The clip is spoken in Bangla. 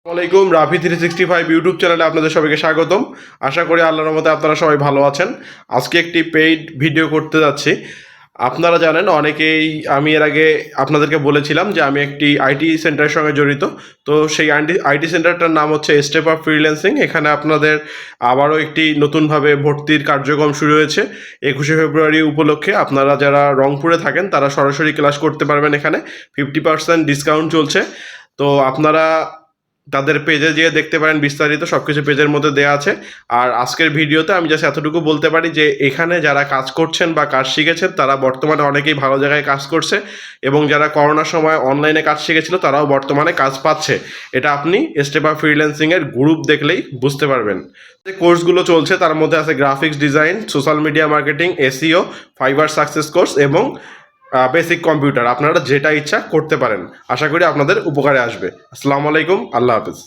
আসসালামাইকুম রাফি 365 ইউটিউব চ্যানেলে আপনাদের সবাইকে স্বাগতম। আশা করি আল্লাহর রহমতে আপনারা সবাই ভালো আছেন। আজকে একটি পেইড ভিডিও করতে যাচ্ছি। আপনারা জানেন অনেকেই, আমি এর আগে আপনাদেরকে বলেছিলাম যে আমি একটি আইটি সেন্টারের সঙ্গে জড়িত। তো সেই আইটি সেন্টারটার নাম হচ্ছে স্টেপ আপ ফ্রিল্যান্সিং। এখানে আপনাদের আবারও একটি নতুনভাবে ভর্তির কার্যক্রম শুরু হয়েছে। 21শে ফেব্রুয়ারি উপলক্ষে আপনারা যারা রংপুরে থাকেন তারা সরাসরি ক্লাস করতে পারবেন। এখানে 50% ডিসকাউন্ট চলছে। তো আপনারা তাদের পেজে যেয়ে দেখতে পারেন, বিস্তারিত সব কিছু পেজের মধ্যে দেওয়া আছে। আর আজকের ভিডিওতে আমি জাস্ট এতটুকু বলতে পারি যে এখানে যারা কাজ করছেন বা কাজ শিখেছেন তারা বর্তমানে অনেকেই ভালো জায়গায় কাজ করছে, এবং যারা করোনার সময় অনলাইনে কাজ শিখেছিল তারাও বর্তমানে কাজ পাচ্ছে। এটা আপনি স্টেপ আপ ফ্রিল্যান্সিংয়ের গ্রুপ দেখলেই বুঝতে পারবেন। যে কোর্সগুলো চলছে তার মধ্যে আছে graphics design, social media marketing, SEO, fibre success course এবং বেসিক কম্পিউটার। আপনারা যেটা ইচ্ছা করতে পারেন। আশা করি আপনাদের উপকারে আসবে। আসসালামু আলাইকুম, আল্লাহ হাফিজ।